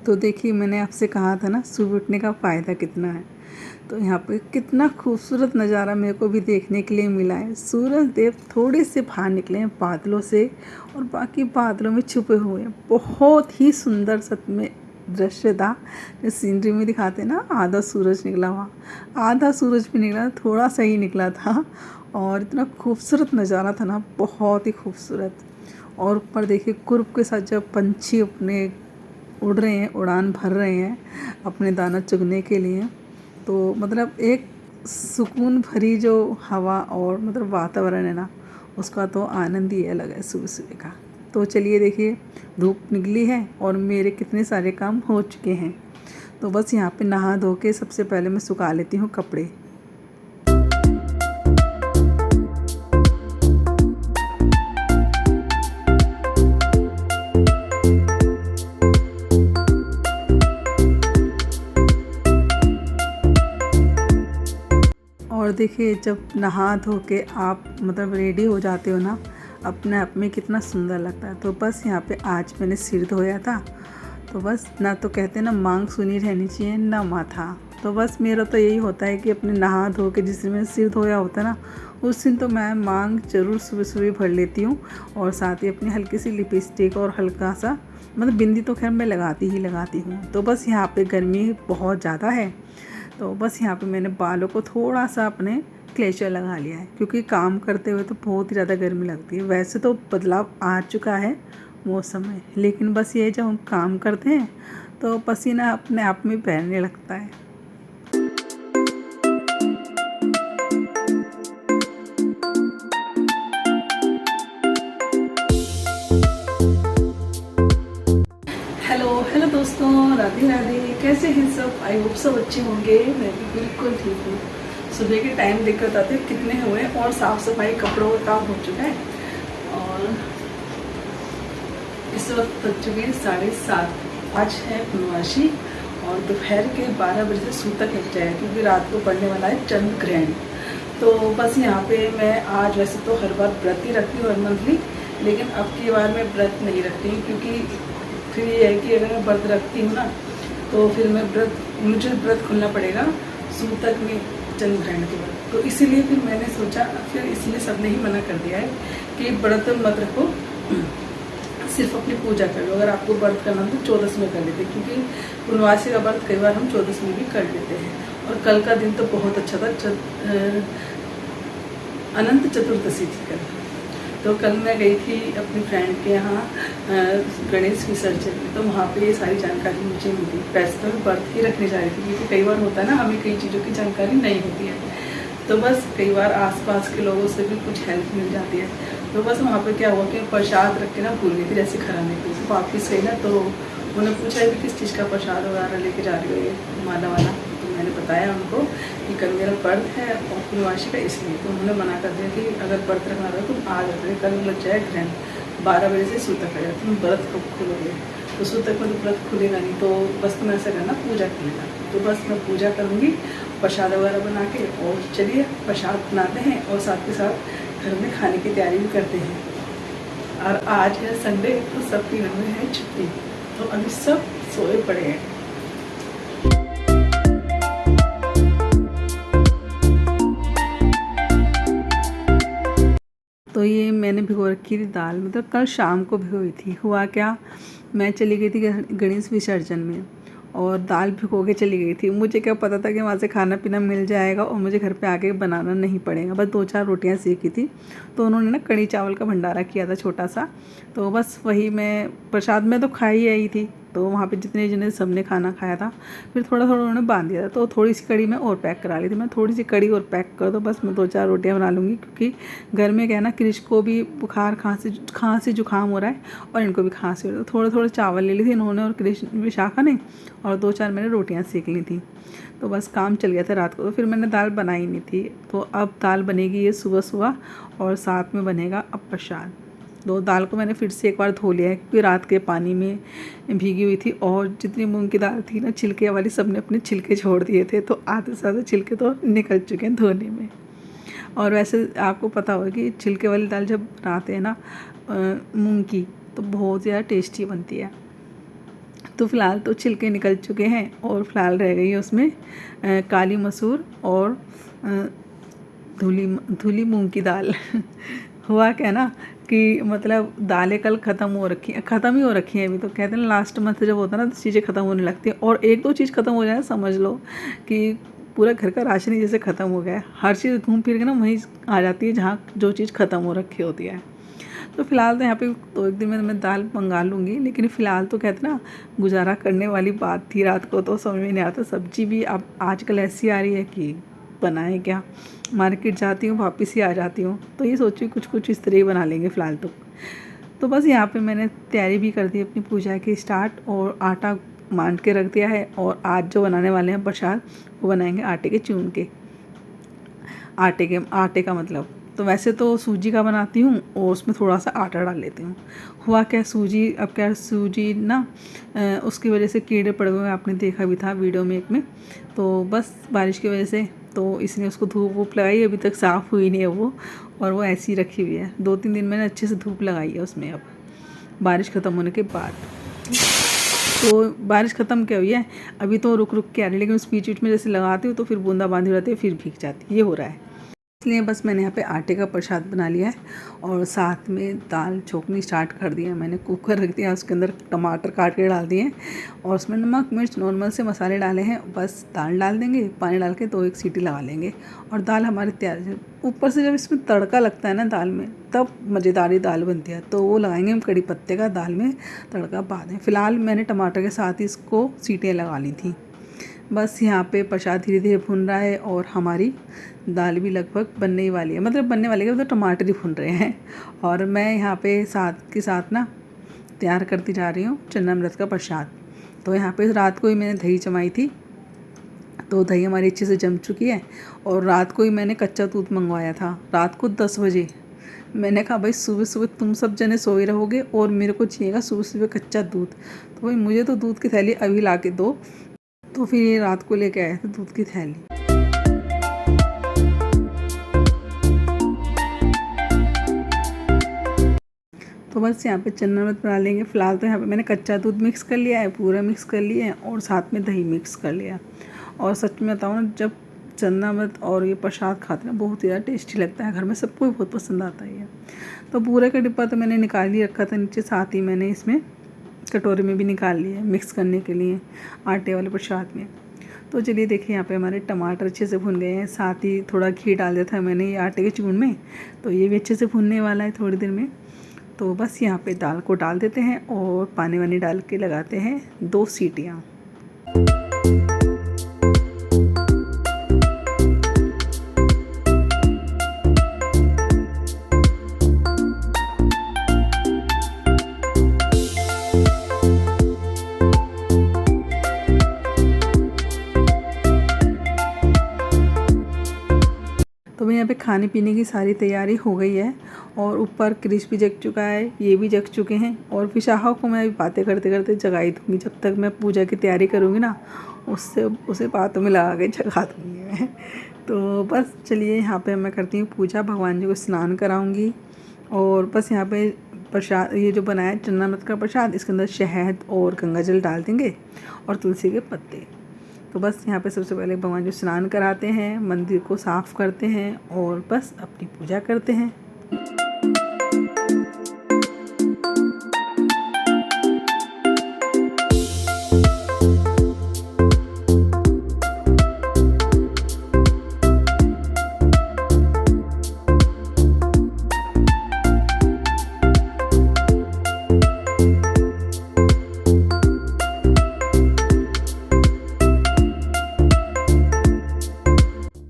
तो देखिए, मैंने आपसे कहा था ना सुबह उठने का फ़ायदा कितना है। तो यहाँ पे कितना खूबसूरत नज़ारा मेरे को भी देखने के लिए मिला है। सूरज देव थोड़े से बाहर निकले हैं बादलों से और बाकी बादलों में छुपे हुए हैं। बहुत ही सुंदर सच में दृश्य था। जो सीनरी में दिखाते हैं ना, आधा सूरज निकला हुआ, आधा सूरज भी निकला, थोड़ा सा ही निकला था और इतना खूबसूरत नज़ारा था ना, बहुत ही खूबसूरत। और ऊपर देखिए कुर्ब के साथ जब पंछी अपने उड़ रहे हैं, उड़ान भर रहे हैं अपने दाना चुगने के लिए, तो मतलब एक सुकून भरी जो हवा और मतलब वातावरण है ना, उसका तो आनंद ही अलग है सुबह सुबह का। तो चलिए देखिए, धूप निकली है और मेरे कितने सारे काम हो चुके हैं। तो बस यहाँ पे नहा धो के सबसे पहले मैं सुखा लेती हूँ कपड़े। और देखिए, जब नहा धो के आप मतलब रेडी हो जाते हो ना, अपने आप में कितना सुंदर लगता है। तो बस यहाँ पे आज मैंने सिर धोया था। तो बस ना, तो कहते ना मांग सुनी रहनी चाहिए ना माथा। तो बस मेरा तो यही होता है कि अपने नहा धो के जिस दिन मैंने सिर धोया होता है ना, उस दिन तो मैं मांग ज़रूर सुबह सुबह भर लेती हूँ। और साथ ही अपनी हल्की सी लिपस्टिक और हल्का सा मतलब बिंदी तो खैर मैं लगाती ही लगाती हूँ। तो बस यहाँ पे गर्मी बहुत ज़्यादा है, तो बस यहाँ पे मैंने बालों को थोड़ा सा अपने क्लेचर लगा लिया है, क्योंकि काम करते हुए तो बहुत ही ज़्यादा गर्मी लगती है। वैसे तो बदलाव आ चुका है मौसम में, लेकिन बस ये जब हम काम करते हैं तो पसीना अपने आप में बहने लगता है। हेलो हेलो दोस्तों, राधे राधे। कैसे हैं सब? आई होप सब अच्छे होंगे। मैं भी बिल्कुल ठीक हूँ। सुबह के टाइम देख कर बताते हैं कितने हुए और साफ़ सफाई कपड़ों का काम हो चुका है। और इस वक्त बज चुके हैं 7:30। आज है पूर्णमासी और दोपहर के 12 बजे से सूतक लग जाएगा, क्योंकि रात को पड़ने वाला है चंद्र ग्रहण। तो बस यहाँ पे मैं आज वैसे तो हर बार व्रत ही रखती हूँ हर मंथली, लेकिन अब की बार मैं व्रत नहीं रखती हूँ, क्योंकि फिर ये है कि अगर मैं व्रत रखती हूँ ना, तो फिर मुझे व्रत खुलना पड़ेगा सूतक में चंद्र ग्रहण के बाद। तो इसीलिए फिर मैंने सोचा, फिर इसलिए सबने ही मना कर दिया है कि व्रत मत रखो, सिर्फ अपनी पूजा कर लो। अगर आपको व्रत करना तो 14 में कर लेते, क्योंकि पूर्णवासी का व्रत कई बार हम 14 में भी कर लेते हैं। और कल का दिन तो बहुत अच्छा था, अनंत चतुर्दशी थी कल। तो कल मैं गई थी अपनी फ्रेंड के यहाँ गणेश विसर्जन में, तो वहाँ पे ये सारी जानकारी मुझे मिली। वैसे तो मैं व्रत ही रखने जा रही थी, क्योंकि कई बार होता है ना, हमें कई चीज़ों की जानकारी नहीं होती है। तो बस कई बार आसपास के लोगों से भी कुछ हेल्प मिल जाती है। तो बस वहाँ पे क्या हुआ कि प्रसाद रख के ना भूल गई थी, जैसे खराने की वापस गई ना, तो उन्होंने पूछा कि किस चीज़ का प्रसाद वगैरह लेके जा रही हो, ये माला वाला। तो मैंने बताया उनको कि कल मेरा व्रत है और पूर्णवासी का, इसलिए। तो उन्होंने मना कर दिया कि अगर व्रत रखना रहा तो आज रख रहे, कल लग जाए ग्रहण, 12 बजे से सूतक है, तुम व्रत कब खोलोगे? तो सूतक में तो व्रत खुलेगा नहीं। तो बस तुम ऐसा करना, पूजा खुलेगा। तो बस मैं पूजा करूँगी प्रसाद वगैरह बना के, और चलिए प्रसाद बनाते हैं और साथ के साथ घर में खाने की तैयारी भी करते हैं। और आज है संडे, तो सबकी घर में है छुट्टी, तो अभी सब सोए पड़े हैं। तो ये मैंने भिगो रखी थी दाल, मतलब कल शाम को भिगोई थी। हुआ क्या, मैं चली गई थी गणेश विसर्जन में और दाल भिगो के चली गई थी। मुझे क्या पता था कि वहाँ से खाना पीना मिल जाएगा और मुझे घर पे आके बनाना नहीं पड़ेगा। बस 2-4 रोटियाँ सेकी थी, तो उन्होंने ना कड़ी चावल का भंडारा किया था छोटा सा, तो बस वही मैं प्रसाद में तो खा ही आई थी। तो वहाँ पे जितने जितने सबने खाना खाया था, फिर थोड़ा थोड़ा उन्होंने बांध दिया था। तो थोड़ी सी कड़ी मैं और पैक करा ली थी। मैं थोड़ी सी कड़ी और पैक कर दो, बस मैं 2-4 रोटियाँ बना लूँगी, क्योंकि घर में क्या है ना, क्रिश को भी बुखार खांसी जुकाम हो रहा है और इनको भी खांसी हो रही है। तो थोड़े थोड़े चावल ले ली थी इन्होंने और क्रिश विशाखा ने, और 2-4 मैंने रोटियाँ सेक ली थी। तो बस काम चल गया था रात को। तो फिर मैंने दाल बनाई नहीं थी, तो अब दाल बनेगी ये सुबह सुबह, और साथ में बनेगा अब प्रसाद। तो दाल को मैंने फिर से एक बार धो लिया है, क्योंकि रात के पानी में भीगी हुई थी, और जितनी मूंग की दाल थी ना, छिलके वाली, सब ने अपने छिलके छोड़ दिए थे, तो आधे से ज़्यादा छिलके तो निकल चुके हैं धोने में। और वैसे आपको पता होगा कि छिलके वाली दाल जब बनाते हैं ना मूंग की, तो बहुत ज़्यादा टेस्टी बनती है। तो फ़िलहाल तो छिलके निकल चुके हैं और फ़िलहाल रह गई है उसमें काली मसूर और धुली धुली मूंग की दाल। हुआ क्या ना कि मतलब दालें कल ख़त्म हो रखी हैं, ख़त्म ही हो रखी हैं अभी। तो कहते हैं लास्ट मंथ जब होता है ना तो चीज़ें ख़त्म होने लगती हैं, और एक दो चीज़ ख़त्म हो जाए समझ लो कि पूरा घर का राशन ही जैसे ख़त्म हो गया है। हर चीज़ घूम फिर के ना वहीं आ जाती है जहाँ जो चीज़ ख़त्म हो रखी होती है। तो फ़िलहाल तो यहाँ पे तो एक दिन में मैं दाल मंगा लूँगी, लेकिन फ़िलहाल तो कहते ना गुजारा करने वाली बात थी। रात को तो समझ में नहीं आता, सब्ज़ी भी अब आजकल ऐसी आ रही है कि बनाए क्या। मार्केट जाती हूँ वापस ही आ जाती हूँ, तो ये सोची कुछ कुछ इस तरह ही बना लेंगे फ़िलहाल तो बस यहाँ पे मैंने तैयारी भी कर दी अपनी पूजा की स्टार्ट, और आटा मान के रख दिया है। और आज जो बनाने वाले हैं प्रसाद वो बनाएंगे आटे के चून के, आटे का मतलब तो वैसे तो सूजी का बनाती हूँ और उसमें थोड़ा सा आटा डाल लेती हूँ। हुआ क्या सूजी, अब क्या सूजी ना उसकी वजह से कीड़े पड़ गए, आपने देखा भी था वीडियो में एक में। तो बस बारिश की वजह से तो इसने उसको धूप वूप लगाई, अभी तक साफ़ हुई नहीं है वो, और वो ऐसी ही रखी हुई है। 2-3 दिन मैंने अच्छे से धूप लगाई है उसमें, अब बारिश ख़त्म होने के बाद। तो बारिश ख़त्म क्या हुई है, अभी तो रुक रुक के आ रही है, लेकिन उस बीच बीच में जैसे लगाती हूँ तो फिर बूंदाबांदी हो जाती है, फिर भीग जाती है, ये हो रहा है। इसलिए बस मैंने यहाँ पे आटे का प्रसाद बना लिया है, और साथ में दाल छोंकनी स्टार्ट कर दिया है। मैंने कुकर रख दिया, उसके अंदर टमाटर काट के डाल दिए, और उसमें नमक मिर्च नॉर्मल से मसाले डाले हैं। बस दाल डाल देंगे, पानी डाल के 2-1 सीटी लगा लेंगे, और दाल हमारी तैयार है। ऊपर से जब इसमें तड़का लगता है ना दाल में, तब मज़ेदारी दाल बनती है। तो वो लगाएंगे हम कड़ी पत्ते का दाल में तड़का बाद में। फ़िलहाल मैंने टमाटर के साथ ही इसको सीटियाँ लगा ली थी। बस यहाँ पे प्रसाद धीरे धीरे भुन रहा है, और हमारी दाल भी लगभग बनने ही वाली है, मतलब बनने वाली है, तो टमाटर ही भुन रहे हैं। और मैं यहाँ पे साथ के साथ ना तैयार करती जा रही हूँ चन्नामृत का प्रसाद। तो यहाँ पे रात को ही मैंने दही जमाई थी, तो दही हमारी अच्छे से जम चुकी है। और रात को ही मैंने कच्चा दूध मंगवाया था, रात को 10 बजे। मैंने कहा भाई सुबह सुबह तुम सब जने सोए रहोगे और मेरे को चाहिएगा सुबह सुबह कच्चा दूध, तो भाई मुझे तो दूध की थैली अभी ला के दो। तो फिर ये रात को लेके आए थे दूध की थैली। तो बस यहाँ पे चन्नामृत बना लेंगे। फ़िलहाल तो यहाँ पे मैंने कच्चा दूध मिक्स कर लिया है, पूरा मिक्स कर लिया है, और साथ में दही मिक्स कर लिया। और सच में बताऊँ ना, जब चन्नामृत और ये प्रसाद खाते हैं बहुत ही ज़्यादा टेस्टी लगता है, घर में सबको भी बहुत पसंद आता है ये। तो पूरे का डिब्बा तो मैंने निकाल ही रखा था नीचे, साथ ही मैंने इसमें कटोरे में भी निकाल लिया मिक्स करने के लिए आटे वाले प्रसाद में। तो चलिए देखिए यहाँ पे हमारे टमाटर अच्छे से भुन गए हैं, साथ ही थोड़ा घी डाल दिया था मैंने ये आटे के चूर्ण में, तो ये भी अच्छे से भुनने वाला है थोड़ी देर में। तो बस यहाँ पे दाल को डाल देते हैं और पानी वानी डाल के लगाते हैं 2 सीटियाँ। तो भाई यहाँ पे खाने पीने की सारी तैयारी हो गई है, और ऊपर क्रिश भी जग चुका है, ये भी जग चुके हैं। और विशाखा को मैं अभी बातें करते करते जगाई दूँगी, जब तक मैं पूजा की तैयारी करूँगी ना उसे बातों में लगा के जगा दूँगी मैं। तो बस चलिए यहाँ पे मैं करती हूँ पूजा, भगवान जी को स्नान कराऊँगी। और बस यहाँ पे प्रसाद ये जो बनाया चन्नामृत का प्रसाद, इसके अंदर शहद और गंगा जल डाल देंगे और तुलसी के पत्ते। तो बस यहाँ पे सबसे पहले भगवान जी स्नान कराते हैं, मंदिर को साफ़ करते हैं, और बस अपनी पूजा करते हैं।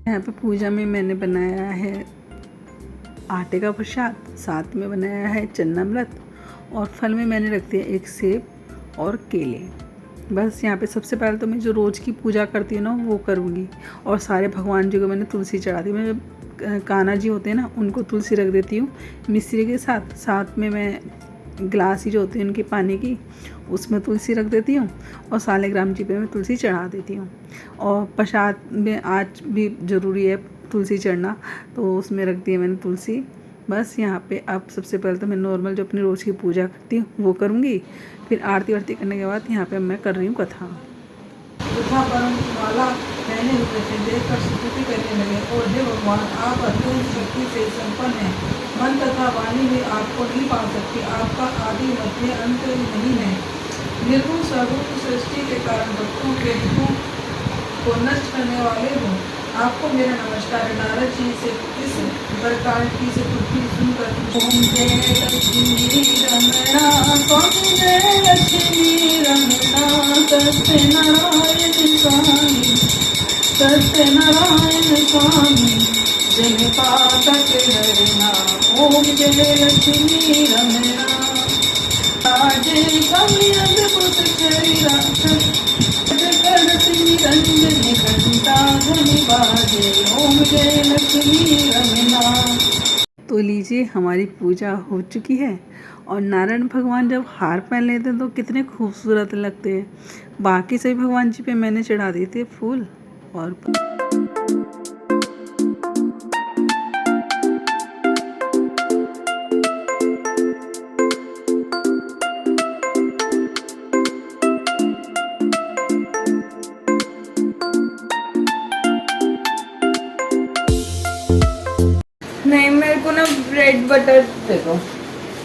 यहाँ पे पूजा में मैंने बनाया है आटे का प्रसाद, साथ में बनाया है चन्नामृत, और फल में मैंने रख दिया 1 सेब और केले। बस यहाँ पे सबसे पहले तो मैं जो रोज़ की पूजा करती हूँ ना वो करूँगी, और सारे भगवान जी को मैंने तुलसी चढ़ा दी। मैं कान्हा जी होते हैं ना उनको तुलसी रख देती हूँ मिश्री के साथ, साथ में मैं गिलास ही जो होती है उनकी पानी की उसमें तुलसी रख देती हूँ, और सालिग्राम जी पे मैं तुलसी चढ़ा देती हूँ। और प्रसाद में आज भी ज़रूरी है तुलसी चढ़ना, तो उसमें रख दी है मैंने तुलसी। बस यहाँ पे अब सबसे पहले तो मैं नॉर्मल जो अपनी रोज़ की पूजा करती हूँ वो करूँगी, फिर आरती वारती करने के बाद यहाँ पे मैं कर रही हूँ कथा। कथा माला पहने हुए थे देखकर स्तुति करने लगे, और हे भगवान, आप अत्यंत शक्ति से संपन्न हैं, मन तथा वाणी भी आपको नहीं पा सकती, आपका आदि मध्य अंत नहीं है, निर्गुण स्वरूप सृष्टि के कारण भक्तों के दुखों को नष्ट करने वाले हो। आपको मेरा नमस्कार। नारद जी से इस प्रकार की से पुत्री सुनकर ओम जय लक्ष्मी रमणा स्वामी जय लक्ष्मी रमणा सत्य नारायण स्वामी जय पातक हरना। ओम जय लक्ष्मी रमणा राजे स्वामी अद्भुत शरीरा निरंजन घंटा ध्वनि बाजे। ओम जय लक्ष्मी रमणा। तो लीजिए, हमारी पूजा हो चुकी है। और नारायण भगवान जब हार पहन लेते हैं तो कितने खूबसूरत लगते हैं। बाकी सभी भगवान जी पे मैंने चढ़ा दिए थे फूल और नहीं, मेरे को ना ब्रेड बटर दे दो।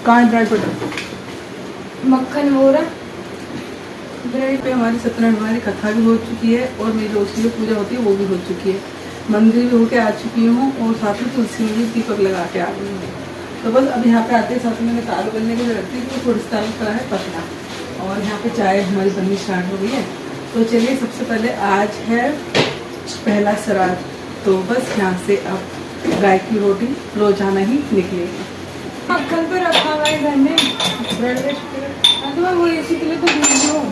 कहाँ है ब्रेड बटर? मक्खन हो रहा ब्रेड पे हमारी सत्यनारायण हमारी कथा भी हो चुकी है और मेरी रोशनी में पूजा होती है वो भी हो चुकी है। मंदिर भी होके आ चुकी हूँ और साथ में तुलसी में भी दीपक लगा के आ गई हूँ। तो बस अब यहाँ पे आते ही साथ में मैंने दाल बनने के लिए रखती थी, थोड़ी सी दाल का है पतला, और यहाँ पे चाय हमारी बननी स्टार्ट हो गई है। तो चलिए, सबसे पहले आज है पहला श्राद्ध, तो बस यहाँ से अब गाय की रोटी रोजाना ही निकलेगी। मक्खन तो रखा हुआ है घर में, ब्रेड वेस्ट तो मैं वो इसी के लिए तो भूल हूँ।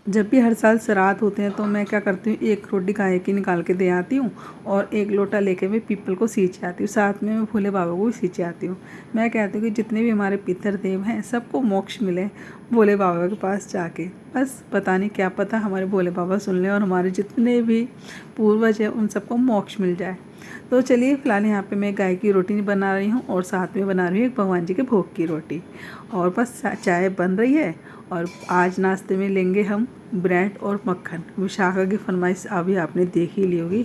जब भी हर साल श्राद्ध होते हैं तो मैं क्या करती हूँ, एक रोटी गाय की निकाल के दे आती हूँ और एक लोटा लेके मैं पीपल को सींच आती हूँ, साथ में मैं भोले बाबा को भी सींच आती हूँ। मैं कहती हूँ कि जितने भी हमारे पितर देव हैं सबको मोक्ष मिले भोले बाबा के पास जाके। बस पता नहीं क्या पता हमारे भोले बाबा सुन लें और हमारे जितने भी पूर्वज हैं उन सबको मोक्ष मिल जाए। तो चलिए, फ़िलहाल यहाँ पे मैं गाय की रोटी बना रही हूँ और साथ में बना रही हूँ एक भगवान जी के भोग की रोटी, और बस चाय बन रही है। और आज नाश्ते में लेंगे हम ब्रेड और मक्खन। विशाखा की फरमाइश अभी आपने देख ही ली होगी।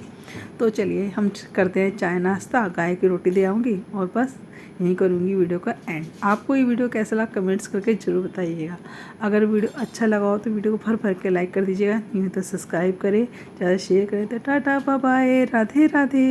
तो चलिए, हम करते हैं चाय नाश्ता, गाय की रोटी दे आऊँगी और बस यहीं करूँगी वीडियो का एंड। आपको ये वीडियो कैसा लगा कमेंट्स करके ज़रूर बताइएगा। अगर वीडियो अच्छा लगा हो तो वीडियो को भर के लाइक कर दीजिएगा, नहीं तो सब्सक्राइब करें, ज़्यादा शेयर करें। तो टाटा बाय बाय, राधे राधे।